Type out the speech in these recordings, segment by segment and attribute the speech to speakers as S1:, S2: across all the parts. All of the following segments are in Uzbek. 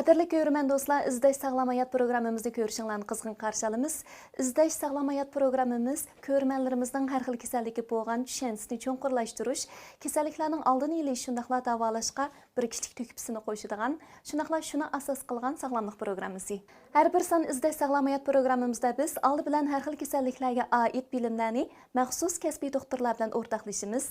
S1: Qadirli görmən dostlar, İzdaş Sağlam Hayat programımızda görüşünlərini qızğın qarşı alımız. İzdaş Sağlam Hayat programımız görmənlərimizdən hər xil kəsəllikə boğan düşənsini çonqurlaşdırış, kəsəlliklərin aldını ilə şundaqla davalaşqa bir kiçik töküpsini qoşuduğan, şundaqla şuna asas qılğan sağlamlıq proqramımızı. Hər bir san İzdaş Sağlam Hayat programımızda biz aldı bilən hər xil kəsəlliklərə aid bilimlərini məxsus kəsbi doktorlar bilan ortaqlaşımız.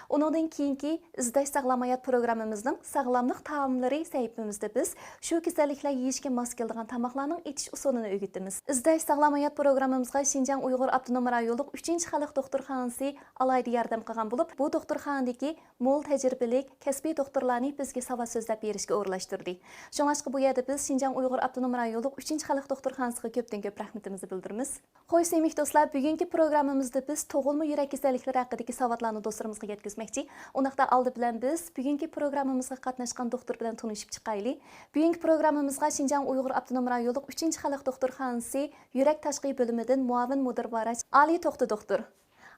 S1: Onundan keyinki İzdaş Sağlam Hayat programımızın sağlamlıq taamları səhifəmizdə biz şu kasalliklar yeyishga mos keladigan tamoqlarning etish usulini o'rgatamiz. İzdash Sağlam Hayat programmamizga Şinjan Uyg'ur Avtonom rayonluq 3-chi xalq doktorxonasi alayda yordam qilgan bo'lib, bu doktorxonadagi mo'l tajribali kasbiy doktorlarni bizga savol so'zlab berishga o'rlashtirdi. Shuningdek, bu yerda biz Şinjan Uyg'ur Avtonom rayonluq 3-chi xalq doktorxonasiga ko'pdan-ko'p rahmatimizni bildiramiz. Xo'sh, sevimli do'stlar, bugungi programmamizda biz tug'ilma yurak kasalliklari haqidagi savollarni do'stlarimizga yetkazmoqchi. Undaqda oldi bilan biz bugungi programmamizga qatnashgan doktor bilan tanishib chiqaylik. Bugungi programmamızga Şinjan Uyg'ur Avtonom rayonluq 3-chi xalq doktorxonasi yurak tashqi bo'limidan muavin mudir varaj Ali To'xti doktor.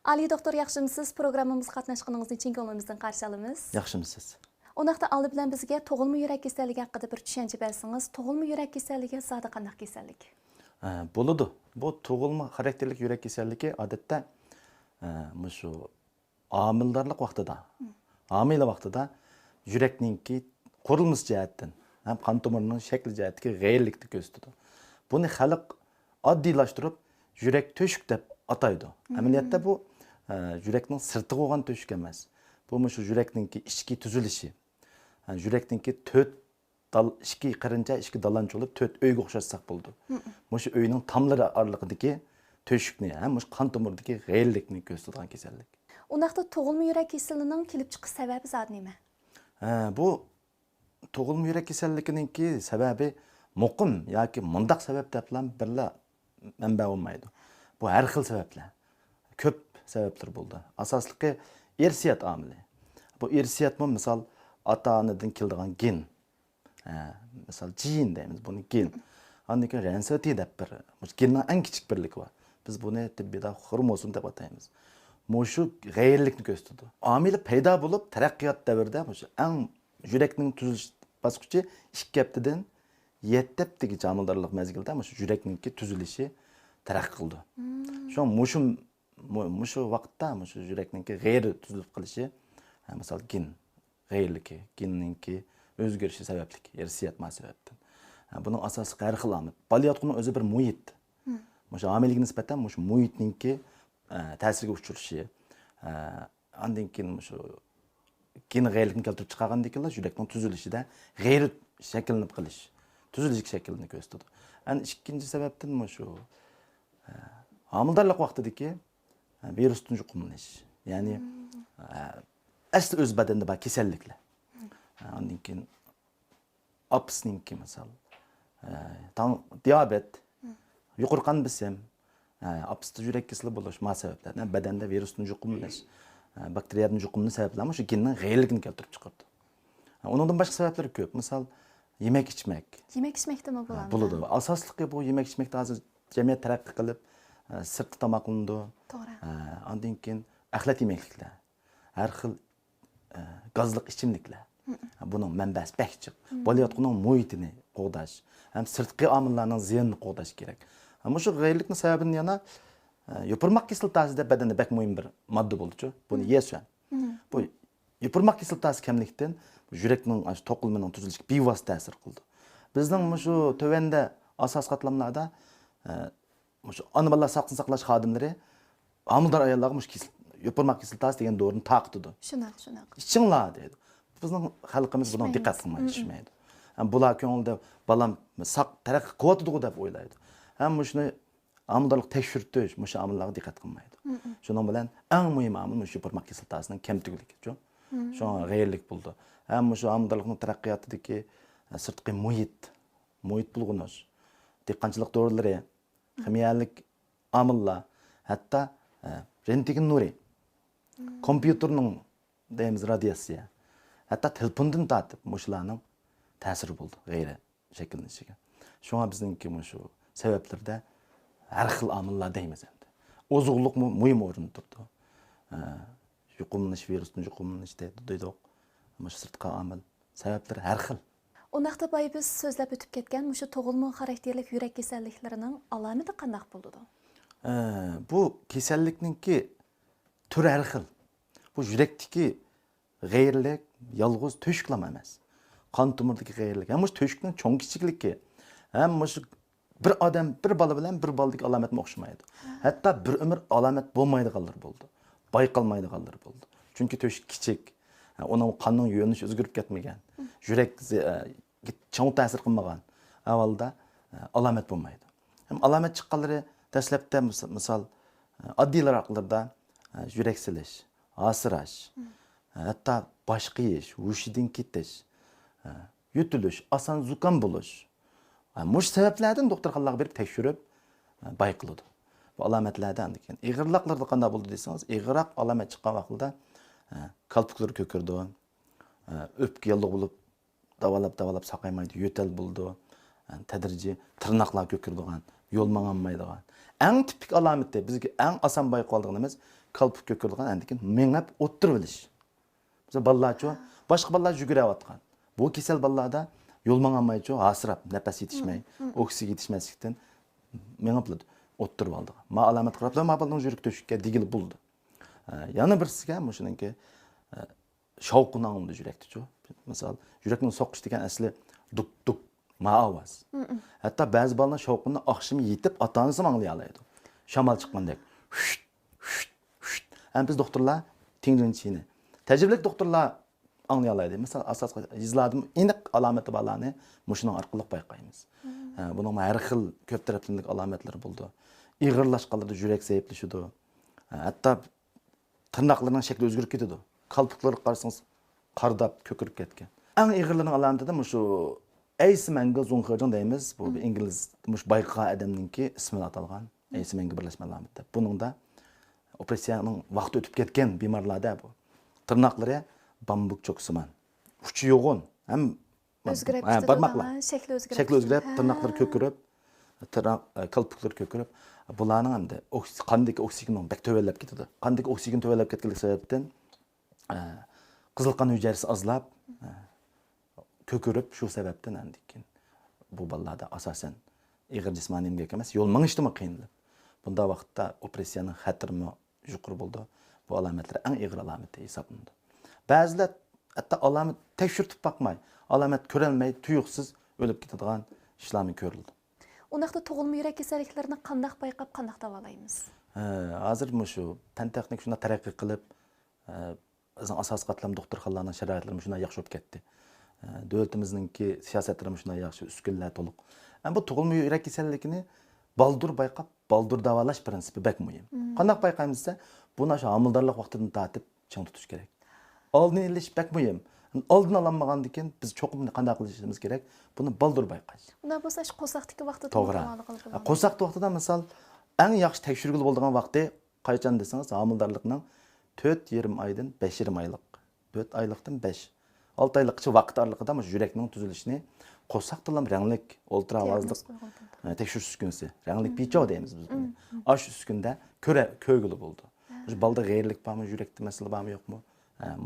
S1: Ali doktor, yaxshimisiz? Programmamizga qatnashganingiz uchun ko'nglimizdan qarshi olamiz.
S2: Yaxshimisiz.
S1: Undaqda oldi bilan bizga tug'ilma yurak kasalligi haqida bir tushuncha bersangiz, tug'ilma yurak kasalligi zodi qanday kasallik?
S2: Bo'ladi. Bu tug'ilma xarakterlik yurak kasalligi odatda shu omildarlik vaqtida, homila vaqtida yurakningki qurilmasi jihatdan ham qon tomirining shakli jihatdagi g'ayirlikni ko'rsatadi. Buni xalq oddiylashtirib yurak to'shuk deb ataydi. Amaliyotda bu yurakning sirti bo'lgan to'shuk emas. Bu shu yurakningki ichki tuzilishi. Yurakningki 2 qirincha, 2 dalancha bo'lib 4 uyga o'xshatsak bo'ldi. Shu uyning tomlari oralig'idagi to'shukni, ham qon tomiridagi g'ayirlikni ko'rsatadigan kasallik.
S1: Undaqda tug'ilma yurak kasalligining kelib chiqish sababi zot nima?
S2: Bu tug'ilma yurak kasalligininki sababi muqim yoki mundaq sabab deb bilan birla manba bo'lmaydi. Bu har xil sabablar. Ko'p sabablar bo'ldi. Asosligi irsiyat omili. Bu irsiyatmi misol ota-onadan keladigan gen. Misol gen deymiz, buni gen. Ondan keyin rensati deb bir genning eng kichik birligi bor. Biz buni tibbiyda xromosom deb ataymiz. Shu g'ayirlikni ko'rsatadi. Omili paydo bo'lib taraqqiyot davrida eng yurakning tuzilish bosqichi 2 haftadan 7 haftaga amaldorlik mezgilda shu yurakningki tuzilishi taraqqiy qildi. Shu vaqtda shu yurakningki g'ayri tuzilib qilishi, misol gen g'ayirligi, genningki o'zgarishi sababli, irsiyat sababdan. Buning asosiy har xil omil. Bolayotganning o'zi bir muhit. Shu omilga nisbatan shu muhitningki ta'sirga uchrashi, undan keyin shu gen g'ayirlikni keltirib chiqargandan keyin yurakning tuzilishida g'ayri shakllanib qilish, tuzilish shaklini ko'rsatadi. Ikkinchi sababdan shu homildorlik vaqtidagi virusdan yuqumlanish, ya'ni asli o'z badanda bor kasalliklar. Undan keyin apsningki misol diabet, yuqori qon bosim, apsda yurak kasali bo'lish sabablardan badanda virusdan yuqumlanish, bakteriyadan yuqumni sabablarmi shu genning g'ayirligini keltirib chiqardi. Undan boshqa sabablar ko'p. Misol yemek ichmak.
S1: Yemek ichmakdami bo'ladi?
S2: Bo'ladi. Asosligi bu yemek ichmakda hozir jamiyat taraqqiy qilib, sirtqi tomoqlandi.
S1: To'g'ri.
S2: Undan keyin axlat yemekliklar, har xil gazliq ichimliklar. Buning manbasi bakchiq. Bo'layotgan muhitini qo'g'dash, ham sirtqi omillarning ziyonini qo'g'dash kerak. Shu g'ayirlikning sababini yana yupurmoq kislotasi deb badanda bak muhim bir modda bo'ldi-ku. Buni yeysan. Bu yupurmoq kislotasi kamlikdan yurakning to'qilmaning tuzilishiga bevosita ta'sir qildi. Bizning shu tövanda asos qatlamlarda shu ona bola saqlash saqlash xodimlari homildor ayollarga yupurmoq kislotasi degan dorini taqtidi.
S1: Shunaqa.
S2: Ichinglar dedi. Bizning xalqimiz buni diqqat qilmaydi. Bular ko'ngilda balam saq taraqqiy qilyotdi deb o'ylaydi. Ham shuni homildorlik tekshirtish shu omillarga diqqat qilmaydi. Shuning bilan eng muhim omil shu yupurmoq kislotasining kamligi. Shu g'ayirlik bo'ldi. Ham shu homildorlikning taraqqiyotidagi sirtqi muhit bulg'unish, dehqonchilik dorilari, kimyoviy omillar, hatto rentgen nuri, kompyuterning deymiz radiatsiya, hatto telefondan tortib shularning ta'siri bo'ldi g'ayri shakllanishiga. Shunga bizningki shu sabablarda har xil omillar deymiz endi. Ozuqlik muhim o'rin turdi. Yuqumlanish, virusning yuqumlanishi deydi. Sirtqi omil sabablar har xil.
S1: Onaqda bay biz sözləb ötüb ketgan mushu tug'ilma xarakterlik yurak kasalliklarining alomati qandaq bo'ldi?
S2: Bu kasallikninki turi har xil. Bu yurakdagi g'ayirlik, yolg'iz to'shqlam emas. Qon tomirdagi g'ayirlik, ham shu to'shqning cho'ng kichikligi, ham shu bir odam bir bola bilan bir boladagi alomatga o'xshamaydi. Hatto bir umr alomat bo'lmaydiganlar bo'ldi. Bayqalmaydiganlar bo'ldi. Chunki to'shq kichik, uning qonning yo'nalishi o'zgarib ketmagan. Yurak cho'ng ta'sir qilmagan. Avvalda alomat bo'lmaydi. Ham alomat chiqqanlari dastlabda misol oddiylar haqlarida yurak silish, asirash, hatto bosh qiyish, hushidan ketish, yutilish, oson zukam bo'lish. Mush sabablardan doktorxonalarga berib tekshirib bayqiladi. Bu alomatlardan ekan. Ig'irliqlarda qanday bo'ldi desangiz, ig'irroq alomat chiqqan vaqtida kalpuklar ko'kirdi, o'pka yolliq bo'lib davolab saqaymaydi, yo'tal bo'ldi, tadrijiy tirnoqlar ko'kirdigan, yo'l manganmaydigan. Eng tipik alomati bizga eng oson bayqaldig'imiz kalpuk ko'kirdigan, andikin mengab o'ttirib olish. Biz bolalarcha boshqa bolalar yugurayotgan. Bu kasal bolalarda yo'l manganmaychi, asrab, nafas yetishmay, oksigen yetishmaslikdan mengab o'ttirib oldi. Ma alomat qilib, ma bolaning yurak to'shikka digil bo'ldi. Yana birisiga shuningki shovqin anglamda yurakda-chu. Misol, yurakning so'qish degan asli duk ma ovoz. Hatto ba'zi bolalar shovqinni oqshimi yetib ota-onasi anglay oladi. Shamol chiqqandek. Ham biz doktorlar tinglinchini. Tajribali doktorlar anglay oladi. Misol, asosga izladim, aniq alomati borlarni mushuning orqali bayqaymiz. Buning har xil ko'p taraflilik alomatlari bo'ldi. Ig'irlashganlarda yurak zaiflashidi. Hatto tirnoqlarning shakli o'zgarib ketadi. Kalpuklar qarasangiz qardab ko'kirib ketgan. Eng ig'irlarning alomati mushu Eisman'ga zunxirjon deymiz. Bu ingliz mush bayqa odamningki ismini atalgan. Eisman'ga birlashma alomati. Buningda operatsiyaning vaqti o'tib ketgan bemorlarda bu. Tirnoqlari bambuk cho'ksiman. Uchi yo'g'on. Ham
S1: o'zgarib
S2: barmoqlar
S1: shakli o'zgarib,
S2: tirnoqlar ko'kirib, kalpuklar ko'kirib, bularning hamda qandagi oksigenning bak tövellab ketadi. Qandagi oksigen tövellab ketganligi sababdan qizil qon hujayrasi ozlab, ko'kirib, shu sababdan andikin bu bolalarda asosan ig'ir jismoniy emgak emas, yo'l mangishda qiyinlik. Bunda vaqtda operatsiyaning xatarmi yuqori bo'ldi. Bu alomatlar eng ig'ir alomat hisoblanadi. Ba'zilar hatto alomat tekshirib boqmay, alomat ko'rolmay, tuyuqsiz o'lib ketadigan ishlarni ko'rildi.
S1: Unaqda tug'ilma yurak kasalliklarini qandaq bayqab, qandaq davolaymiz?
S2: Hozir shu fan texnik shuna taraqqiy qilib, bizning asosiy qatlam doktorxonalarning sharoitlari shuna yaxshi bo'lib ketdi. Davlatimizningki siyosatlari shuna yaxshi, uskunlar to'liq. Bu tug'ilma yurak kasalligini baldur bayqab, baldur davolash prinsipi bak muhim. Qandaq bayqaymiz desa, buni shu homildorlik vaqtidan tortib chang tutish kerak. Oldini olish bak muhim. Oldini olmagandan keyin biz cho'qim qanday qilishimiz kerak? Buni baldur bayqash.
S1: Undan bo'lsa, qo'saqdagi vaqtida
S2: to'g'ri. Qo'saq vaqtida misol eng yaxshi tekshirgili bo'lgan vaqti qachon desangiz, homildorlikning 4,5 oydan 5,5 oylik. 4 oylikdan 5. 6 oylikcha vaqt oralig'ida yurakning tuzilishini qo'saq tilam ranglik ultra ovozli tekshirish uskunasi, ranglik bichov deymiz biz buni. Osh uskunda ko'gili bo'ldi. Shu balda g'ayirlik bormi, yurakda masala bormi yo'qmi?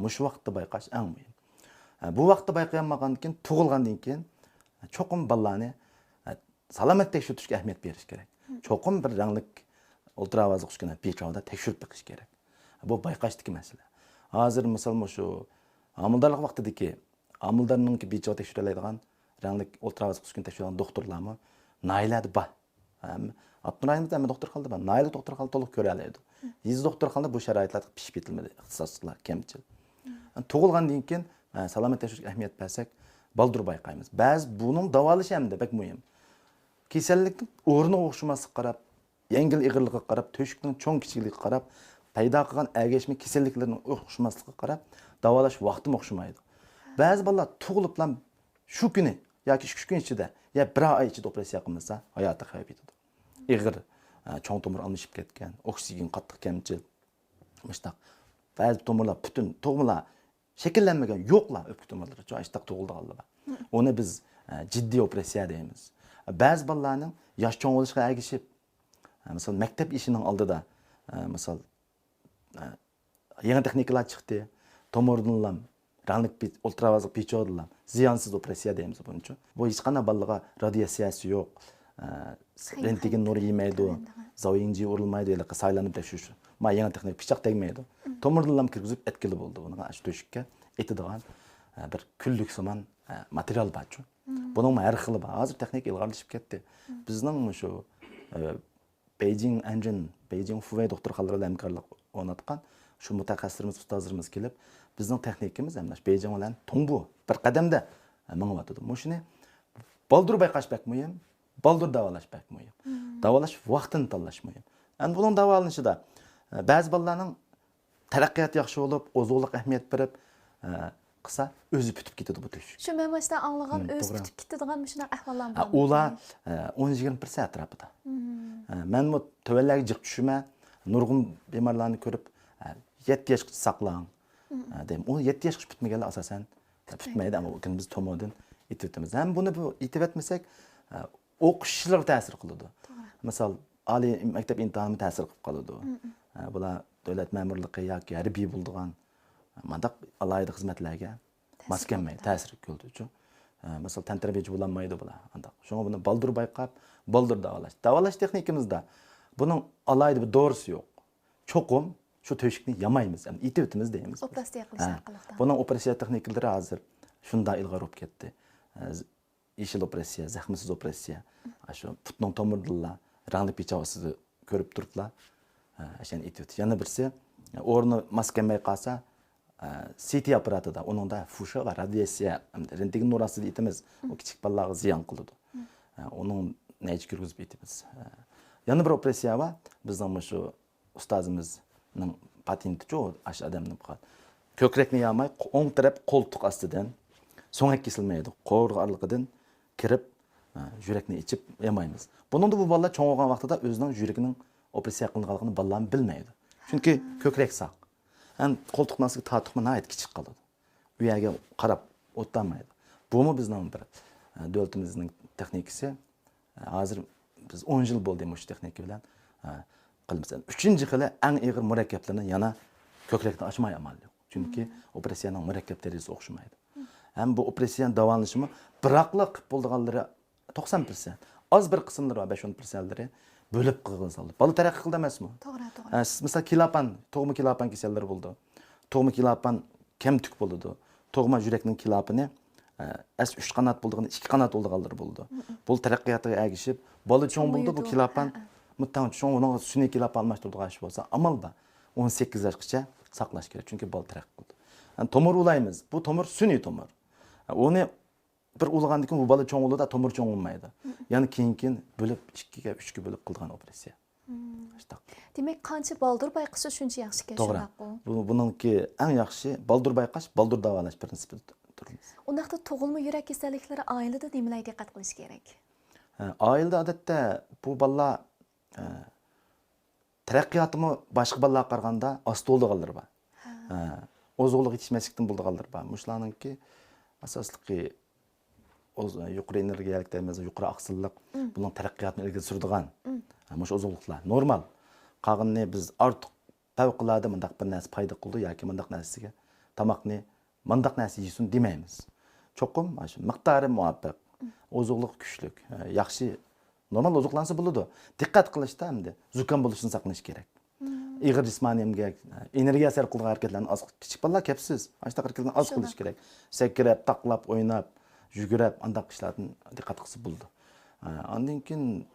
S2: Mush vaqtda bayqash eng muhim. Bu vaqtda bayqayolmagandan keyin tug'ilgandan keyin cho'qim bolalarni salomat tekshirishga ahamiyat berish kerak. Cho'qim bir ranglik ultra ovozli uskuna bichovda tekshirib baqish kerak. Bu bayqashdagi masala. Hozir misol shu homildorlik vaqtidagi homildorningki bechov tekshiriladigan ranglik ultra ovozli uskuna tekshiradigan doktorlarmi nayladi bor. Abdurahimov ham doktorxonada bor. Nayli doktorxonada to'liq ko'ra oladi. Yiz doktorxonada bu sharoitlarda pishib ketilmadi, ixtisosliklar kamchil. Tug'ilgandan keyin salomat tekshirishga ahamiyat bersak, baldur bayqaymiz. Ba'zi buning davolashi hamda bak muhim. Kasallikning o'rniga o'xshamaslikka qarab, yengil ig'irligiga qarab, to'shikning cho'ng kichikligiga qarab, paydo qilgan agashma kasalliklarning o'xshamasligiga qarab, davolash vaqti o'xshamaydi. Ba'zi bolalar tug'iliblar shu kuni yoki 2 kun ichida, ya 1 oy ichida operatsiya qilmasa, hayoti xavf etadi. Ig'ir cho'ng tomir almashib ketgan, oksigen qattiq kamchil. Mishtaq. Ba'zi tomirlar butun tomirlar shakllanmagan yo'qlar o'pka tomirlari, jo'shtaq tug'ildiganlar. Uni biz jiddiy operatsiya deymiz. Ba'zi bolalarning yosh cho'ng bo'lishga ergishib, misol maktab ishining oldida, misol yangi texnikalar chiqdi, tomirdan ranglik ultravazlık pechodilar. Ziyansız operasiya deymiz buncha. Bu hech qanday balaga radiatsiyasi yo'q. Rentgen nuri yemaydi. Zavinci urilmaydi, elə saylanıb təşüş. Ma yangi texnik pichoq tegmaydi. Tomirlarni kirgizib etkili bo'ldi. Buni shu to'shikka etadigan bir kunlik saman material bor. Buning har xili bor. Hozir texnik ilg'orlashib ketdi. Bizning shu Beijing Engine, Beijing Fuwei doktorxonalarida hamkorlik o'rnatgan shu mutaxassislarimiz, ustozlarimiz kelib, bizning texnikimiz ham Beijing bilan tungbu bir qadamda mingyotdi. Shuni baldur bayqash bak muhim, baldur davolash bak muhim. Davolash vaqtini tanlash muhim. Endi buning davolanishida ba'zi bolalarning taraqqiyoti yaxshi bo'lib, ozuqliq ahamiyat berib, qilsa o'zi bitib ketadi bu tush.
S1: Shu men başda anglagan o'zi bitib ketadigan shunday ahvollar bor.
S2: Ular 10-20% atrofida. Men bu tövellarga jiq tushma, nurg'un bemorlarni ko'rib 7 yoshgacha saqlang. Deyim, u 7 yoshgacha bitmaganlar asosan bitmaydi, ammo biz tomondan aytib o'tamiz. Ham buni bu aytib o'tmasak, o'qishchilar ta'sir qiladi. Misol, oliy maktab imtihoni ta'sir qilib qoladi. Bular davlat ma'murligi yoki harbiy bo'lgan mandaq alayda xizmatlarga maskanmay ta'sir qildi. Misol, tantarbiyachi bo'lolmaydi bular. Andaq. Shunga buni baldur bayqab, baldur davolash. Davolash texnikamizda buning alayda bir dorisi yo'q. Cho'qim shu to'shikni yamaymiz, ham aytib o'tamiz deymiz.
S1: Operatsiya qilish orqali.
S2: Buning operatsiya texnikalari hozir shunda ilg'or bo'lib ketdi. Yeşil operatsiya, zahmisiz operatsiya. Shu putning tomirdilar, rangli pechavasini ko'rib turiblar. Ashani aytib. Yana birisi o'rni maskanmay qolsa, CT apparatida uningda fusha va radiatsiya, rentgen nurasi deymiz. U kichik bolalarga ziyon qiladi. Uning nechta kirgizib aytamiz. Yana bir operatsiya va bizning shu ustozimizning patenti shu ash odamni qiladi. Ko'krakni yamay, o'ng taraf qo'ltiq ostidan so'ngak kesilmaydi. Qo'rg'a oraliqidan kirib, yurakni ichib yamaymiz. Buningda bu bolalar cho'ng bo'lgan vaqtida o'zining yuragining operatsiya qilinganligini bolalar bilmaydi. Chunki ko'krak saq. Ham qo'ltiq nasiga tortiqma nayt kichik qoladi. U yerga qarab o'tolmaydi. Bumi bizning bir davlatimizning texnikasi. Hozir biz 10 yil bo'ldi bu texnika bilan qilamiz. 3-chi xili eng og'ir murakkablarni yana ko'krakni ochmay amal yo'q. Chunki operatsiyaning murakkab darajasi o'xshamaydi. Hem bu operasyon davranışımı bıraklık bulduğanları 90%. Az bir kısımları var 5-10%'leri bölüp kılgınsalı. Balı terakki kıldı emas mı?
S1: Doğru.
S2: Siz mesela kilapan, toğma kilapan keselleri buldu. Toğma kilapan kemtük buldu. Toğma yüreknin kilapını es 3 kanat bulduğunu 2 kanat olduğanları buldu. Bu terakkiyatı ergişip balı çoğun buldu bu kilapan. Muhtemelen çoğun onun sünni kilapan almıştırdığı aşı olsa amal da 18 yaşça saklaş gerek. Çünkü balı terakki kıldı. Yani tomur ulayımız. Bu tomur sünni tomur. Onu bir ulğandan keyin bu bola cho'ng bo'ladi, tomir cho'ng bo'lmaydi. Ya'ni keyin bo'lib 2ga 3ga bo'lib qilgan operatsiya.
S1: Demak, qancha baldur bayqishi shuncha yaxshi
S2: To'g'ri. Buningki eng yaxshi baldur bayqash, baldur davolash prinsipi turimiz.
S1: Undaqda tug'ilma yurak kasalliklari oilada nimalarga diqqat qilish kerak?
S2: Oilada odatda bu bolalar taraqqiyotimi boshqa bolalarga qaraganda osti bo'lganlar bor. Ozuqliq yetishmaslikdan bo'lganlar bor. Mushlarningki asosliqi yuqori energiyalik deymiz, yuqori aqsilliq buning taraqqiyotini ilgari suradigan. Mush ozuqliqlar normal. Qag'inni biz ortiq favqulodda mundaq bir narsa paydo qildi yoki mundaq narsaga tamoqni mundaq narsa yesin demaymiz. Cho'qim shu miqdori muvaffaq, ozuqliq kuchlik, yaxshi normal ozuqlansa bo'ladi. Diqqat qilishda hamda zukam bo'lishini saqlash kerak. Ig'ir jismoniy emgak, energiya sarf qilgan harakatlarni az kichik bolalar kapsiz. Ashta harakatlarni az qilish kerak. Sakrab, taqlab, o'ynab, yugurib, andaq ishlardan diqqat qilsa bo'ldi. Ondan keyin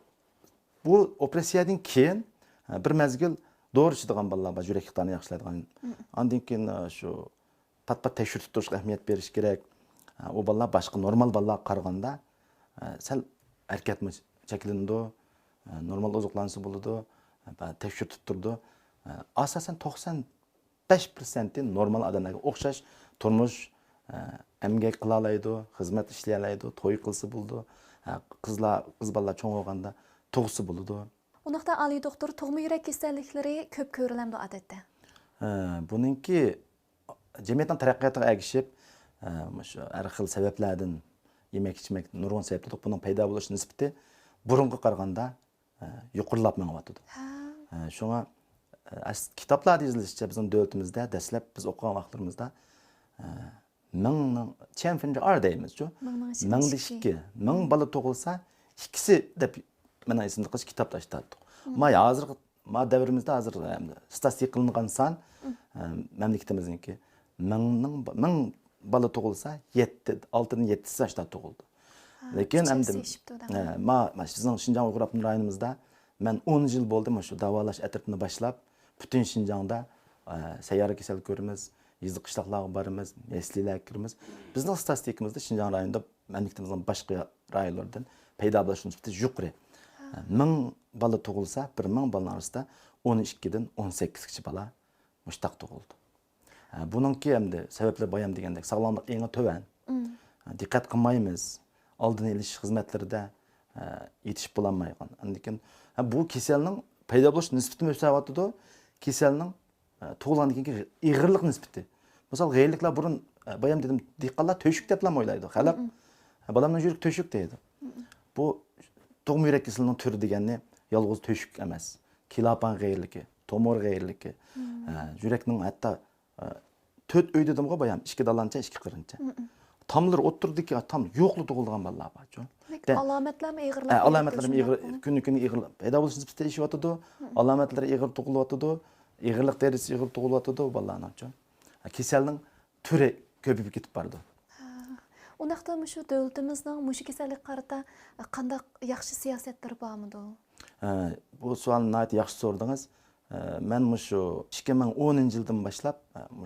S2: bu operatsiyadan keyin bir mezgil dori ichadigan bolalar bor, yurak xiqtani yaxshilaydigan. Ondan keyin shu pat-pat tekshirib turishga ahamiyat berish kerak. O bolalar boshqa normal bolalarga qaraganda sal harakatmi cheklandi, normal ozuqlansa bo'ladi, tekshirib turdi. Asasen 95% normal odamlarga o'xshash turmush emgak qila oladi, xizmat ishlay oladi, to'y qilsa bo'ldi. Qiz bolalar cho'ng bo'lganda tug'si bo'ladi.
S1: Undaqda Ali doktor tug'ma yurak kasalliklari ko'p ko'rilamdi odatda.
S2: Buningki jamiyatning taraqqiyotiga ergishib, shu har xil sabablardan yemak-ichmak nurg'un sabablar buning paydo bo'lish nisbati burunga qaraganda yuqorilab mengayotdi. Shunga kitoblarda yozilishicha bizning davlatimizda dastlab biz o'qigan vaqtlarimizda mingning champion ar deymiz-ku. Mingda ikki. Ming bola tug'ilsa, ikkisi deb mana esimda qiz kitob tashladik. Hozirgi davrimizda hozir statistika qilingan son mamlakatimizniki ming bola tug'ilsa 6dan 7 yoshda tug'ildi. Lekin endi sizning Şinjan Uyghur Abnur rayonimizda men 10 yil bo'ldi shu davolash atrofini boshlab butun Şinjanda sayyora kasal ko'rimiz, yezdi qishloqlarga boramiz, meslilar kiramiz. Bizning statistikamizda Şinjan rayonida mamlakatimizning boshqa rayonlardan paydo bo'lish nisbati yuqori. 1000 bola tug'ilsa, 1000 bola orasida 12 dan 18 kishi bola mushtaq tug'ildi. Buningki endi sabablar bayam degandek sog'lomlik eng to'van. Diqqat qilmaymiz. Oldini olish xizmatlarida yetishib bo'lmaygan. Lekin bu kasalning paydo bo'lish nisbati o'syapti. Kasalning tug'ilgandan keyin ig'irlik nisbati. Misol g'ayirliklar burun bayam dedim, diqqatlar to'shuk deb o'ylaydi. Xalq bolamning yurak to'shuk deydi. Bu tug'ma yurak kasalining turi degani yolg'iz to'shuk emas. Kilopan g'ayirligi, tomor g'ayirligi, yurakning hatto 4 uy dedimga bayam 2 dalancha, 2 qirincha. Tamlar o'tirdiki, tam yo'qli tug'ilgan bolalar bor.
S1: Alomatlarmi ig'irlab?
S2: Alomatlarmi ig'ir, kun-kun ig'ir. Paydo bo'lish nisbati ishyapti. Alomatlar ig'ir tug'ilyapti. Ig'irlik darajasi ig'ir tug'ilyapti bolalarning. Kasalning turi ko'payib ketib bordi.
S1: Undaqda shu davlatimizning mushu kasallikka qarata qanday yaxshi siyosatlari bormidi?
S2: Bu savolni nihoyat yaxshi so'radingiz. Men shu 2010-yildan boshlab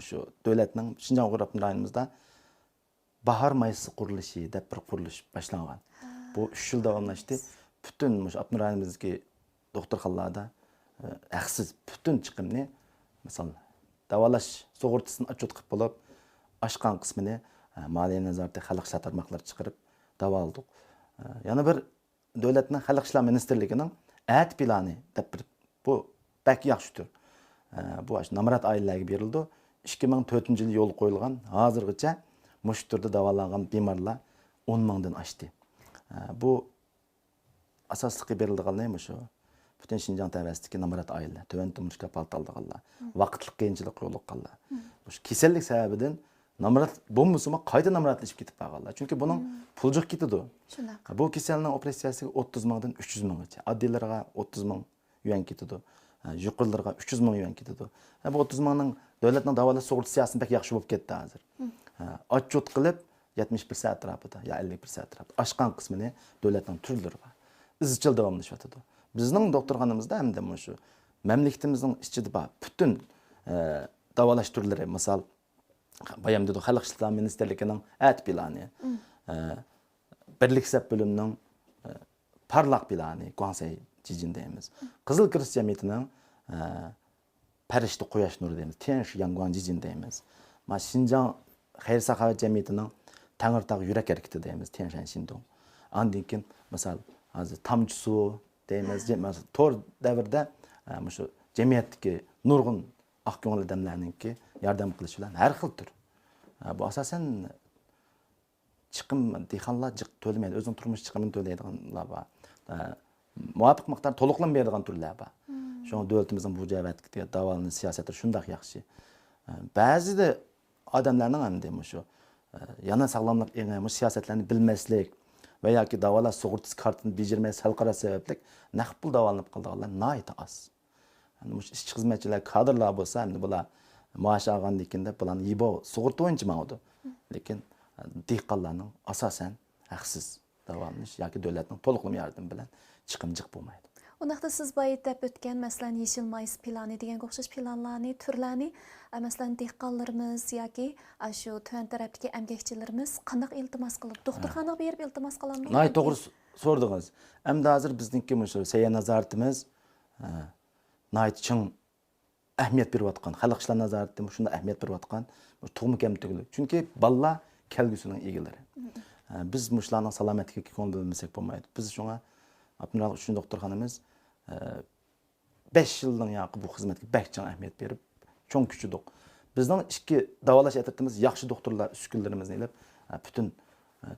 S2: shu davlatning Şinjan Uyghur Abnur rayonimizda bahar maysi qurilishi deb bir qurilish boshlangan. Bu 3 yil davomlashdi. Butun shu Abnur rayonimizdagi doktorxonalarda haqsiz butun chiqimni, misol davolash sug'urtasini ochib qilib bo'lib, oshgan qismini moliya nazorati xalq ishlar tarmoqlari chiqarib davoladik. Yana bir davlatning xalq ishlar ministrligining at plani deb bu bak yaxshidir. Bu Namarat oilalarga berildi. 2004-yil yo'l qo'yilgan. Hozirgacha mush turda davolangan bemorlar 10 mingdan oshdi. Bu asosliqi berilgan nima shu? Butun Şinjan tavasidagi Namarat oila, to'van turmushga paltaldiganlar, vaqtli qiyinchilik yo'liqqanlar. Shu kasallik sababidan Namarat bo'lmasa qayta namaratlashib ketib qolganlar. Chunki buning pul jiq ketadi.
S1: Shunday.
S2: Bu kasalning operatsiyasiga 30 mingdan 300 minggacha, oddiylarga 30 ming yuan ketadi. Yuqorilarga 300 ming yuan ketadi. Bu 30 mingning davlatning davolash sug'urtasiyasini pek yaxshi bo'lib ketdi hozir. Ochut qilib 70% atrofida, ya 50% atrofida oshgan qismini davlatning turlari bor. Izchil davomlashyapti. Bizning doktorxonamizda hamda shu mamlakatimizning ichida bor butun davolash turlari, misol bayam dedi xalq ishlar ministerligining at plani, birlik hisob bo'limining parlaq plani, konsey jijin deymiz. Qizil Kirist jamiyatining parishta quyosh nuri deymiz, Tianshi Yangguan jijin deymiz. Ma Şinjan Xayr saxovat jamiyatining Tangirtog' yurak harakati deymiz, Tianshan Shindong. Andan keyin misol hozir Tamchi suv deymiz, to'r davrda shu jamiyatdagi nurg'un oq ko'ngil odamlarningki yordam qilish bilan har xil tur. Bu asosan chiqim dehqonlar jiq to'lamaydi, o'zining turmush chiqimini to'laydiganlar bor. Muvofiq miqdor to'liqlanmaydigan turlar bor. Shu davlatimizning bu jihatdagi davolanish siyosati shunday yaxshi. Ba'zida odamlarning ham deymiz shu yana sog'lomlik eng siyosatlarni bilmaslik va yoki davolash sug'urtasi kartini bejirmay xalqaro sababli naqd pul davolanib qolganlar nihoyat oz. Ishchi xizmatchilar, kadrlar bo'lsa, endi bular maosh olgandan keyin bularni yibo sug'urta bo'yicha mavdu. Lekin dehqonlarning asosan haqsiz davolanish yoki davlatning to'liqlama yordami bilan chiqim jiq bo'lmaydi.
S1: Undaqda siz bayit deb o'tgan, masalan, yeshil mayiz plani degan o'xshash planlarni, turlarni, masalan, dehqonlarimiz yoki shu tuvan tarafdagi emgakchilarimiz qanday iltimos qilib, doktorxonaga berib iltimos qilamdi?
S2: Nay, to'g'ri so'radingiz. Endi hozir bizningki shu sayyor nazoratimiz nihoyat ching ahamiyat beryotgan, xalq ishlar nazorati shunday ahamiyat beryotgan tug'ma kamtuglik. Chunki bolalar kelgusining egalari. Biz shularning salomatligiga ko'ngil bo'lmasak bo'lmaydi. Biz shunga Abnurali uchun doktorxonamiz 5 yildan yoqib bu xizmatga bakchan ahamiyat berib, cho'ng kuchidik. Bizning ikki davolash atrofimiz yaxshi doktorlar uskunlarimizni ilib, butun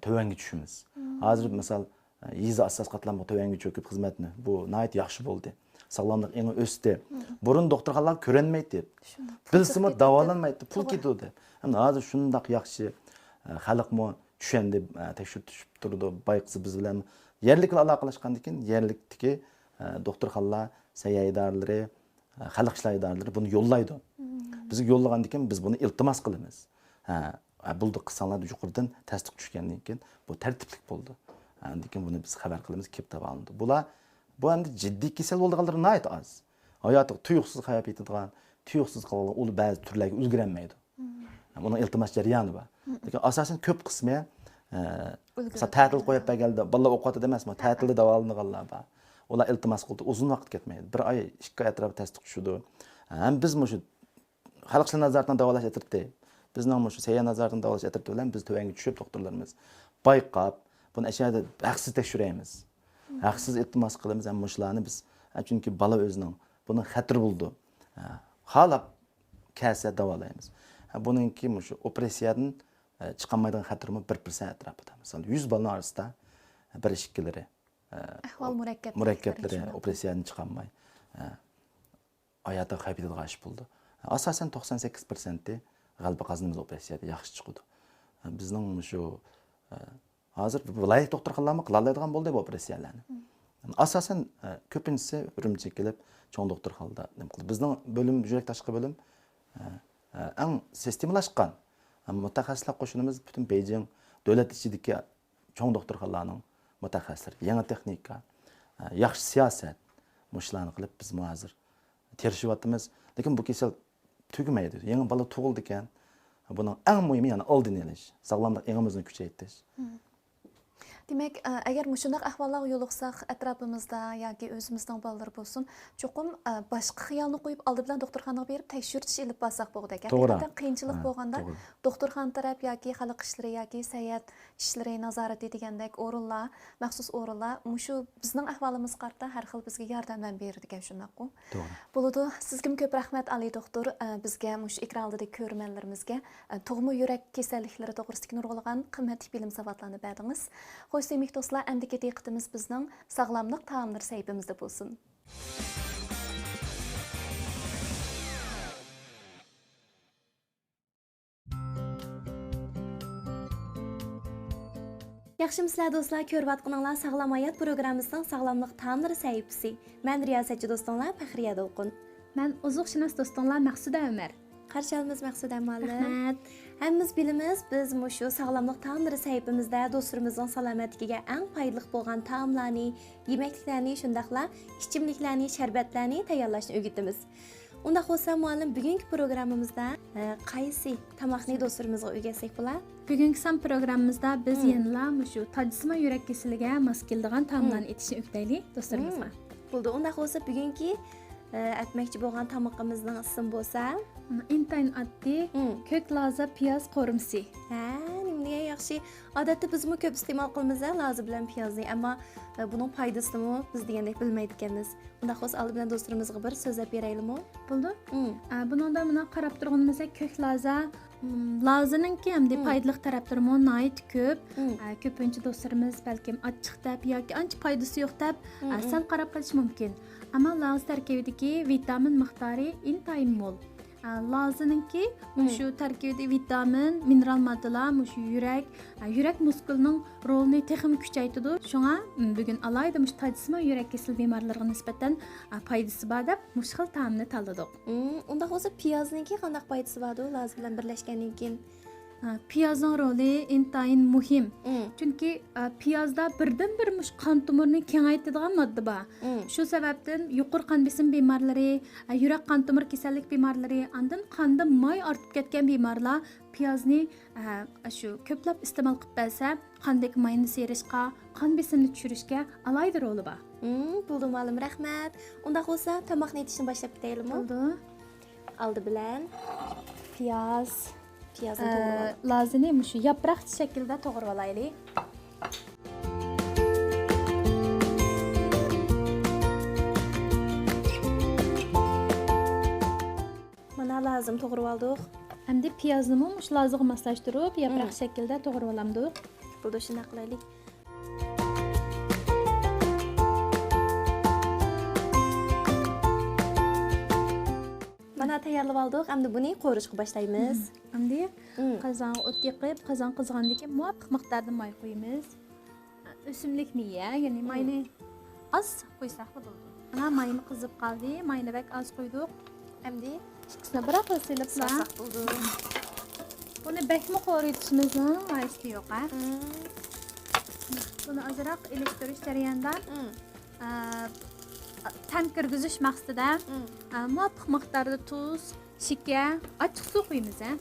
S2: tövanga tushimiz. Hozir misol yizi asos qatlamga tövanga cho'kib xizmatni bu nihoyat yaxshi bo'ldi. Sog'lomlik eng o'sdi. Burun doktorxonalar ko'rinmaydi deb. Bilsimi davolanmaydi, pul ketadi. Hamda hozir shunday yaxshi xalqmi tushandi, tekshirib turdi. Bayqisi biz bilan yerlik bilan aloqalashgandan keyin yerlikdagi doktorxonalar, sayya idoralari, xalq ishlar idoralari buni yo'llaydi. Bizga yo'llagandan keyin biz buni iltimos qilamiz. Buldi qilsanglar yuqoridan tasdiq tushgandan keyin bu tartiblik bo'ldi. Lekin buni biz xabar qilamiz, kelib topildi. Bular bu endi jiddiy kasal bo'lganlar nihoyat oz. Hayoti tuyuqsiz hayot etadigan, tuyuqsiz qolgan u ba'zi turlarga o'zgarmaydi. Buning iltimos jarayoni bor. Lekin asosan ko'p qismi ta'til qo'yib berganda bolalar o'qiyotdi emasmi? Ta'tilda davolanganlar bor. Ular iltimos qildi, uzun vaqt ketmaydi. 1 oy, 2 oy atrofida tasdiq tushdi. Ham biz shu xalq ishlar nazoratidan davolash etirdi. Bizning shu sayya nazoratidan davolash etirdi bilan biz tövanga tushib doktorlarimiz bayqab, buni ashada haqsiz tekshiramiz. Haqsiz iltimos qilamiz, ham shularni biz chunki bola o'zining buni xatir bo'ldi. Xalab kelsa davolaymiz. Buningki shu operatsiyadan chiqolmaydigan xatirmi 1% atrofida. Masalan, 100 bolaning orasida 1-2lari
S1: ahvol
S2: murakkablari operatsiyadan chiqolmay hayotda qaybetadigan ish bo'ldi. Asosan 98% g'alaba qozonimiz operatsiyada yaxshi chiqdi. Bizning shu hozir viloyat doktorxonalarni qilayotgan bo'ldi bu operatsiyalarni. Asosan ko'pinchisi Urumchiga kelib, cho'ng doktorxonada nima qildi. Bizning bo'lim, yurak tashqi bo'lim eng sistemlashgan mutaxassislar qo'shinimiz butun Beijing davlat ichidagi cho'ng doktorxonalarning mutaxassislari, yangi texnika, yaxshi siyosat mushlarni qilib biz hozir terishyapmiz. Lekin bu kasal tugmaydi. Yangi bola tug'ildi ekan. Buning eng muhimi yana oldini olish, sog'lomlik egimizni kuchaytirish.
S1: Demek, eğer muşundak ahvallar yoluqsaq ətrafımızda yoki özümüzdən balalar bolsun, çoxum başqa xiyalını qoyub aldı bilan doktorxanaga berib tekshirtish ilib bassaq bo'ldi ekan. Haqiqatan qiyinchilik bo'lganda doktorxona taraf yoki xalq ishlari yoki sayat ishlari nazorat etigandek o'rinlar, maxsus o'rinlar mushu bizning ahvolimiz qarta har xil bizga yordam berdi ekan shunaqku. Bo'ladi. Sizga ko'p rahmat Ali doktor, bizga mushu ekran oldidagi ko'rmanlarimizga tug'ma yurak kasalliklari to'g'risida nurg'ulagan qimmatli bilim savodlarni berdingiz. Xo'sh, sevimli do'stlar, endi diqqatimiz bizning sog'lomlik taomlari saytimizda bo'lsin. Yaxşımısınızlar do'stlar, ko'rayotganinglar Sog'lom hayot programmamizning sog'lomlik taomlari saytisi. Men riyosatchi do'stinglar Faxriya Dolqun.
S3: Men ozuqshunos do'stinglar Maqsuda Umar.
S1: Qarshi olamiz Maqsuda muallim.
S3: Rahmat.
S1: Hammamiz bilamiz, biz mushu sog'lomlik taomlari saytimizda do'stlarimizning salomatligiga eng foydali bo'lgan taomlarni, yemekliklarni, shundaqla ichimliklarni, sharbatlarni tayyorlashni o'rgatamiz. Unda bo'lsa muallim, bugungi programmamizda qaysi tamoqni do'stlarimizga o'rgatsak bo'lar?
S3: Bugungi sam programmamizda biz yana mushu tojisma yurak kasaliga mos keladigan taomlarni aytishni o'rgataylik do'stlarimizga.
S1: Bo'ldi. Unda bo'lsa bugungi aytmoqchi bo'lgan tamoqimizning ismi bo'lsa,
S3: intayin oddiy ko'k loza piyoz qo'rimsi.
S1: Nimga yaxshi. Odatda biz buni ko'p iste'mol qilamiz, loza bilan piyozni, ammo buning foydasini biz degandek bilmaydi ekanmiz. Unda xo's oldi bilan do'stlarimizga bir so'zlab beraylikmi?
S3: Bo'ldi. Buningda mana qarab turganimizda ko'k loza Lazanınki hem de paydalık tarafları nait köp. Köpünçü dostlarımız belki açık dep yoki ancha paydası yo'q deb sal qarab qilish mumkin. Ammo laz tarkibidagi vitamin miqdori intayin mo'l. Lazanınki shu tarkibida vitamin, mineral moddalar, shu yurak muskulining rolini texnik kuchaytiradi. Shunga bugun alayda mush tajisma yurak kasal bemorlariga nisbatan foydasi bor deb mush xil taomni tanladik.
S1: Unda hozir piyozniki qanday foydasi bor laz bilan birlashgandan keyin?
S3: Piyozning roli intayin muhim. Chunki piyozda birdan-bir mush qon tomirini kengaytiradigan modda bor. Shu sababdan yuqori qon besim bemorlari, yurak qon tomir kasallik bemorlari, andan qonda moy ortib ketgan bemorlar piyozni shu ko'plab iste'mol qilib bersa, qondagi mayni serishga, qon besimini tushirishga alayda roli bor.
S1: Bo'ldi muallim, rahmat. Unda bo'lsa tomoqni yetishni boshlab ketaylikmi?
S3: Bo'ldi.
S1: Oldi bilan piyozni
S3: lazini shu yaproq shaklida to'g'rab olaylik.
S1: Mana lazım to'g'rab oldik.
S3: Endi piyozni shu lazga moslashtirib, yaproq shaklida to'g'rab olamiz.
S1: Bo'ldi, shuni qilaylik. Mana tayyorlab oldik. Endi buni qo'rishga boshlaymiz.
S3: Endi qozonga o't yoqib, qozon qizigandan keyin muvofiq miqdorda may qo'yamiz. O'simlik miya, ya'ni mayni az qo'ysak bo'ladi. Mana mayni qizib qoldi, mayni bak az qo'ydik.
S1: Endi
S3: Ikkisini bir xil silib
S1: sarsak bo'ldi.
S3: Buni bakmi qo'ritishimizning vaqti yo'q, ha? Buni ozroq elektirish jarayonida tam kirgizish maqsadida muvofiq miqdorda tuz, shakar, achchiq suv qo'yamiz, ha?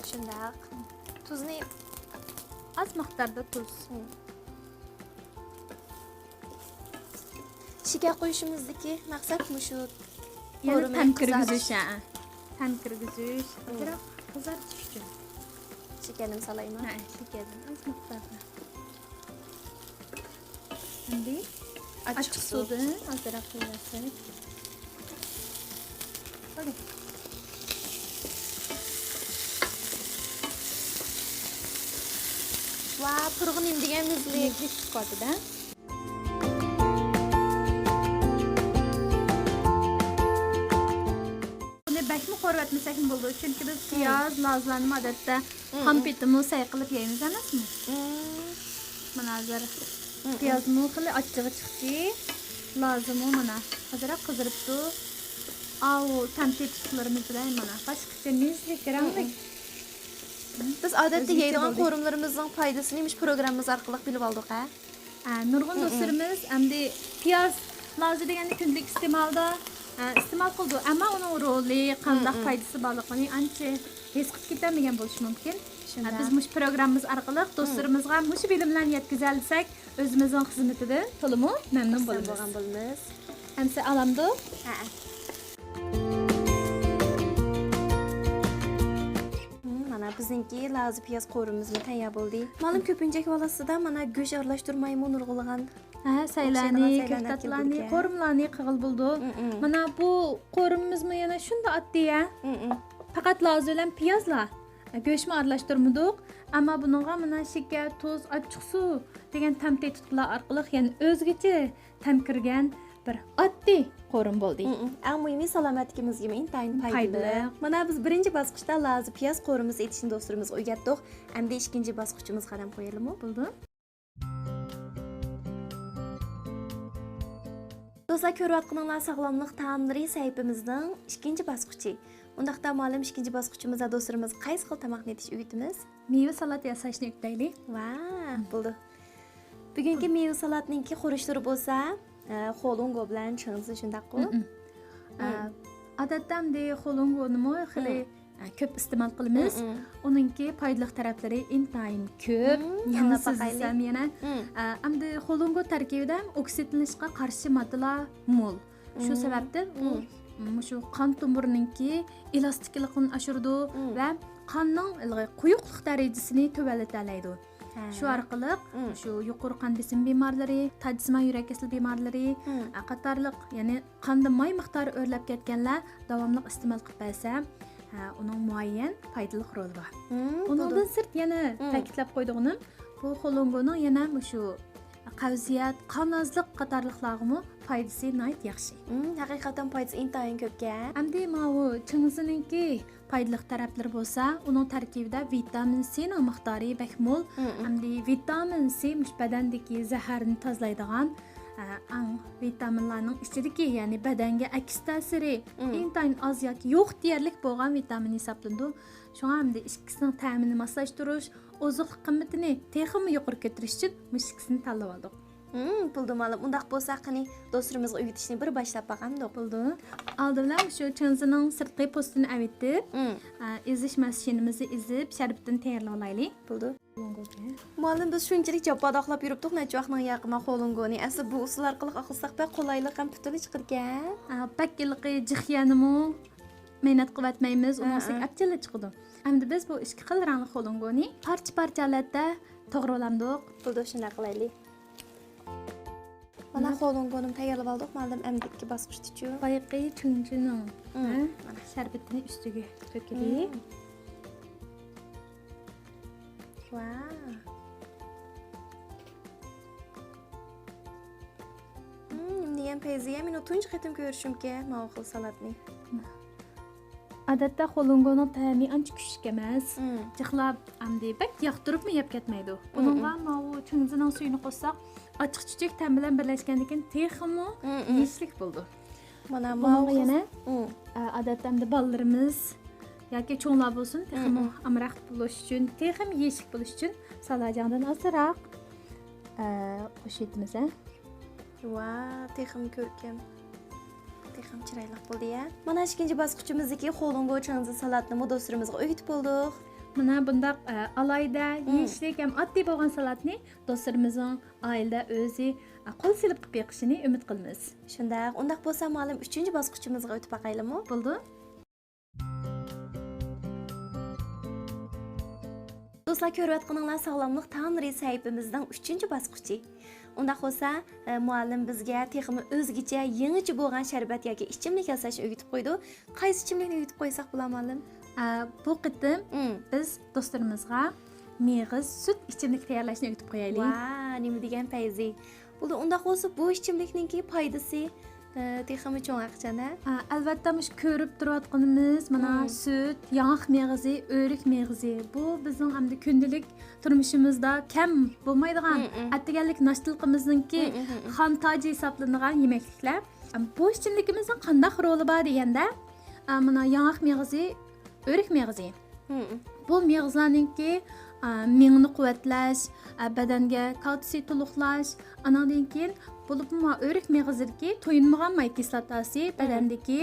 S1: Shundoq. Tuzni
S3: Az miqdorda tuz.
S1: shakar qo'yishimizdagi maqsad shu.
S3: Yana tam kirgizish, ha. Tam kirgizish, ozroq qizartish uchun.
S1: Shakarni solayman.
S3: Ha, shakarni az miqdorda. Endi achchiq suvni ozroq qo'yasiz. Qo'y.
S1: Va purg'in degan muzlik
S3: chiqadi-da. Buni bakmi qo'rvatmasak ham bo'ldi, chunki biz piyoz, lozlarni odatda ham petimi sayqilib yeymiz emasmi? Mana hozir piyozmi qilib achchig'i chiqdi. Lozimi mana ozroq qiziribdi. Au, tam petishlarimiz bilan mana boshqacha nizlik kerakmi?
S1: Biz odatda yeydigan qo'rimlarimizning foydasini ish programmamiz orqali bilib oldik, ha?
S3: Nurg'un do'stlarimiz endi piyoz lozi deganda kundalik iste'molda iste'mol qildi, ammo uning roli, qanday foydasi borligini ancha his qilib ketmagan bo'lishi mumkin. Biz mush programmamiz orqali do'stlarimizga mush bilimlarni yetkazib olsak, o'zimizning xizmatida to'liq mamnun bo'lamiz. Hamsa alamdi?
S1: Ha. Mana bizningki lozi piyoz qo'rimizmi tayyor bo'ldi. Ma'lum ko'pincha holatida mana go'sht aralashtirmaymi nurg'ulg'an.
S3: Ha, saylani, ko'ktatlarni, qo'rimlarni qig'il bo'ldi. Mana bu qo'rimimizmi yana shunda oddiy-a? Faqat lozi bilan piyozlar. Go'shtni aralashtirmadik, ammo buningga mana shakar, tuz, achchiq suv degan tamtetlar orqali yana o'zgacha tam kirgan bir oddiy qo'rim bo'ldi.
S1: Eng muhimi salomatligimizga intayin foydali. Mana biz birinchi bosqichda lozi piyoz qo'rimiz etishni do'stlarimizga o'rgatdik. Endi ikkinchi bosqichimizga qadam qo'yaylikmi?
S3: Bo'ldi.
S1: Do'stlar, ko'rayotganinglar sog'lomlik taomlari saytimizning ikkinchi bosqichi. Undaqda ma'lum ikkinchi bosqichimizda do'stlarimiz qaysi xil tamoqni yetish o'rgatamiz?
S3: Meva salat yasashni o'rgataylik.
S1: Va, bo'ldi. Bugungi meva salatninki qurishlari bo'lsa, xolongo bilan changzi shundaqmi?
S3: Odatda xolongoni xili ko'p iste'mol qilamiz. Uningki foydali taraflari intayin ko'p. Yana sizsam yana endi xolongo tarkibida oksidlanishga qarshi moddalar mo'l. Shu sababdan shu qon tomirininki elastikligini oshiradi va qonning quyuqlik darajasini tuvalatalaydi. Shu orqali shu yuqori qon besim bemorlari, tajismon yurak kasali bemorlari, qatorliq, ya'ni qonda may miqdori o'rlab ketganlar davomli iste'mol qilib bersa, uning muayyan foydali roli bor. Undan sirt yana ta'kidlab qo'ydig'im, bu xolongoning yana shu qavziyat, qonozlik qatorliqlarga foydasi nihoyat yaxshi.
S1: Haqiqatan foydasi intayin ko'pga.
S3: Endi mana chingiziningki foydali taraflari bo'lsa, uning tarkibida vitamin C ning miqdori bakmol. Endi vitamin C badandagi zaharni tozalaydigan vitaminlarning ichidagi, ya'ni badanga aks ta'siri intayin az yoki yo'q deyarlik bo'lgan vitamin hisoblanadi. Shunga hamda ikkisining ta'mini moslashtirish, oziqlik qimmatini texmi yuqori ko'tarish uchun mushikisini tanlab oldik.
S1: Bo'ldi ma'lum. Undaq bo'lsa, qani do'stlarimizga o'rgatishni bir boshlab baqamdiq.
S3: Bo'ldi. Oldindan shu chingizining sirtqi postini avitib, ezish mashinamizni ezib, sharbitdan tayyorlab olaylik.
S1: Bo'ldi. Ma'lum biz shunchalik japodoqlab yuribdik, necha vaqtning yaqinda xolongoni. Asli bu usul orqali aqlsaq va qulaylik ham putili chiqirgan.
S3: Pakkilqi jixyanimi mehnat qilayotmaymiz, unisiga apchilla chiqdi. Endi biz bu ikki xil rangli xolongoni parcha-parcha holatda to'g'rilamdik.
S1: Bo'ldi, shunday qilaylik. Mana xolongonim tayyorlab oldik. Ma'lum endi ikki bosqichda-chu.
S3: Boyaqi chunjining mana sharbetini ustiga to'kaylik.
S1: Va. Degan payziga men tunji qatim ko'rishimga ma'qul salatni.
S3: Odatda xolongoning ta'mi ancha kuchli emas. Jiqlab amdi bak yoqtiribmi yeb ketmaydi. Buningga mavu chingzining suyini qo'shsak, ochiq chuchuk ta'm bilan birlashgandan keyin texmi yeyishlik bo'ldi.
S1: Mana
S3: Buningga yana odatda amdi bolalarimiz yoki cho'nglar bo'lsin, texmi amroq bo'lish uchun, texmi yeyishlik bo'lish uchun salajangdan ozroq qo'shaymiz.
S1: Va, texim ko'rkam. Texim chiroyli bo'ldi-ya. Mana ikkinchi bosqichimizdagi xolongo changzi salatni do'stlarimizga o'yitib bo'ldik.
S3: Mana bundaq alayda yeyishlik ham oddiy bo'lgan salatni do'stlarimizning oilada o'zi qo'l silib qilib yiqishini umid qilamiz.
S1: Shundaq, undaq bo'lsa, ma'lum 3-bosqichimizga o'tib baqaylikmi?
S3: Bo'ldi?
S1: Do'stlar, ko'rayotganinglar sog'lomlik ta'miri saytimizning 3-bosqichi. Undaq bo'lsa, muallim bizga texmi o'zgacha, yangicha bo'lgan sharbat yoki ichimlik yasashni o'rgatib qo'ydi. Qaysi ichimlikni o'rgatib qo'ysak bo'lar muallim?
S3: Bu qitim biz do'stlarimizga meg'iz sut ichimlik tayyorlashni o'rgatib qo'yaylik.
S1: Va, nima degan payzi. Bo'ldi, undaq bo'lsa, bu ichimlikning foydasi texmi cho'ng aqchana.
S3: Albatta, mush ko'rib turayotganimiz mana sut, yong'oq meg'izi, o'rik meg'izi. Bu bizning hamda kundalik turmushimizda kam bo'lmaydigan, attiganlik nashtilqimizningki xon toji hisoblanadigan yemekliklar. Bu ichimlikimizning qanday roli bor deganda, mana yong'oq meg'izi, o'rik meg'izi. Bu meg'izlarningki mingni quvvatlash, badanga kalsiy to'liqlash, andan keyin bo'libmi o'rik meg'izidagi to'yinmagan may kislotasi badandagi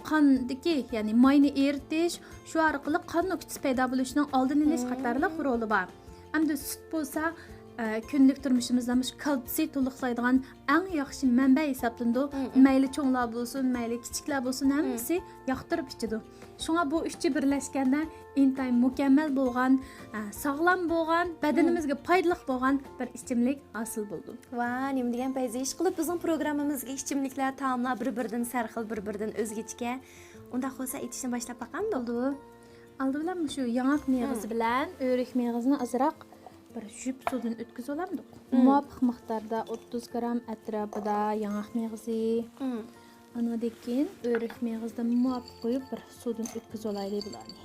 S3: qondagi, ya'ni mayni eritish, shu orqali qon nuqtasi paydo bo'lishining oldini olish qatorliq roli bor. Hamda sut bo'lsa, kunlik turmushimizda kalsiy to'liqlaydigan eng yaxshi manba hisoblanadi. Mayli cho'nglar bo'lsin, mayli kichiklar bo'lsin, hammasi yoqtirib ichidi. Shunga bu uchchi birlashganda intayin mukammal bo'lgan, sog'lom bo'lgan, badanimizga foydali bo'lgan bir ichimlik hosil bo'ldi.
S1: Va, nima degan payzi ish qilib bizning programmamizga ichimliklar, taomlar bir-biridan sarxil, bir-biridan o'zgacha. Unda bo'lsa aytishni boshlab baqam bo'ldi.
S3: Oldi bilan shu yong'oq meg'izi bilan o'rik meg'izini ozroq bir jup suvdan o'tkazib olamiz. Muvofiq miqdorda 30 gram atrofida yong'oq meg'izi, anadan keyin o'rik meg'izni muvofiq qo'yib bir suvdan o'tkazib olaylik bularni.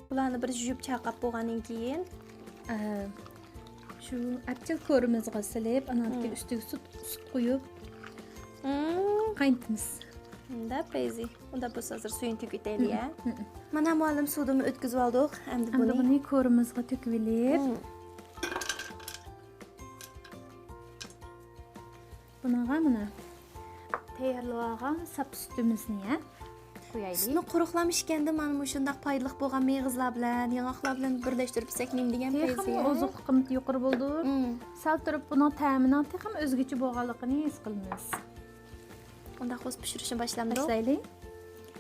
S1: Bularni bir yuvib chaqab bo'lgandan keyin
S3: shu apchil ko'rimizga silib, anadan keyin ustiga sut qo'yib qaynatamiz.
S1: Unda payzi. Unda bo'lsa hozir suyini to'kitaylik, ya. Mana muallim suvini o'tkazib oldik. Endi
S3: buni ko'rimizga to'kib olib, bunaqa mana tayyorlab olgan sap sutimizni qo'yaylik.
S1: Sutni quruqlamishganda mana shunday foydali bo'lgan meg'izlar bilan, yong'oqlar bilan birlashtirib bilsak nima degan payzi.
S3: Oziq qiymati yuqori bo'ldi. Sal turib buni ta'mini ham o'zgacha bo'lganligini his qilamiz.
S1: Unda xo'sh pishirishni boshlaymiz.
S3: Boshlaylik.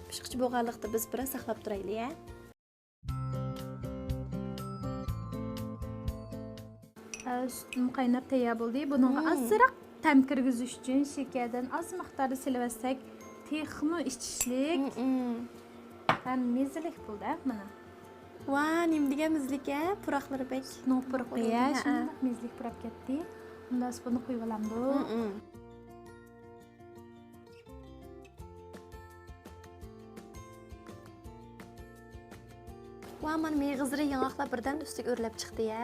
S1: Pishqich bo'lganlikda biz biroz saqlab turaylik, ya.
S3: Sutim qaynab tayyor bo'ldi. Bunga ozroq ta'm kirgizish uchun shakardan oz miqdorda silvasak, texmi ichishlik ham mezalik bo'ldi, mana.
S1: Va, nima degan mizlik-a? Puroqlari bek.
S3: No puroq qo'yash, mezlik purab ketdi. Unda buni qo'yib olamiz.
S1: Va, mana meg'izli yong'oqlar birdan ustiga o'rlab chiqdi-ya.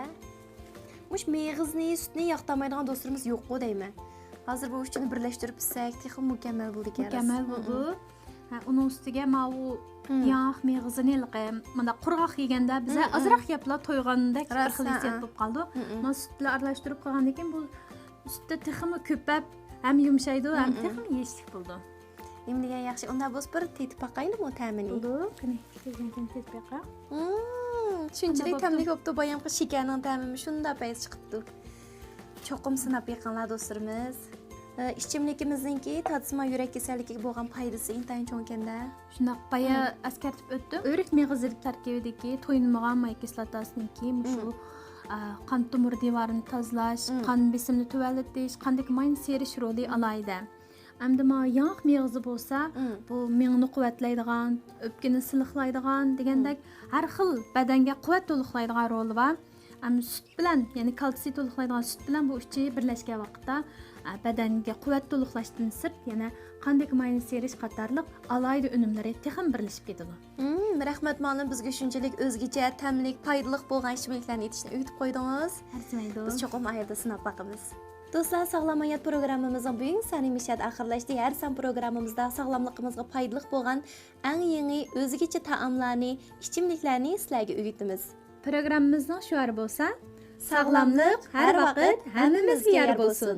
S1: Mush meg'izni, sutni yoqtirmaydigan do'stlarimiz yo'q-ku deyman. Hozir bu uchini birlashtirib bilsak, texim mukammal bo'ldi kerak.
S3: Mukammal bo'ldi. Uning ustiga mana yong'oq meg'izini mana qurg'oq yeganda biz ozroq yeblar to'ygandek bir xil hissiyat bo'lib qoldi. Mana sut bilan aralashtirib qo'ygandan keyin bu sutda texim ko'pab, ham yumshaydi, ham texim yeyishlik bo'ldi.
S1: Nima degan yaxshi. Unda biz bir tetib baqaylikmi ta'mini?
S3: Bo'ldi. Qani, tezdan keyin tetib baqa.
S1: Shunchalik ta'mli bo'pti, boyamqi shakarning ta'mimi shunda payz chiqibdi. Cho'qim sinab yaqinlar do'stlarimiz. Ichimlikimizningki tatma yurak kasalligiga bo'lgan foydasi intayin cho'ng ekanda.
S3: Shundoq baya askartib o'tdim. O'rik meg'izilik tarkibidagi to'yinmagan may kislotasiningki shu qon tomir devorini tozalash, qon besimini tuvalatish, qandagi mayni serish roli alayda. Hamda yong'oq meg'izi bo'lsa, bu mingni quvvatlaydigan, o'pkani silliqlaydigan degandek har xil badanga quvvat to'liqlaydigan roli bor. Süt bilan, ya'ni kalsiy to'liqlaydigan süt bilan bu uchi birlashgan vaqtda badanga quvvat to'liqlashdan sirt yana qandek mayni serish qatorliq alayda unumlari texim birlashib ketadi.
S1: Rahmat ma'lum bizga shunchalik o'zgacha, ta'mlik, foydali bo'lgan ichimliklarni yetishni o'tib qo'ydingiz. Biz cho'qim ayda sinab boqamiz. Do'stlar, sog'lom hayot programmamizning bugungi soni mishat oxirlashdi. Har san programmamizda sog'lomligimizga foydali bo'lgan eng yangi o'zgacha taomlarni, ichimliklarni sizlarga o'rgatamiz.
S3: Programmamizning shuari bo'lsa,
S1: Sog'lomlik har vaqt hammamizga yor bo'lsin.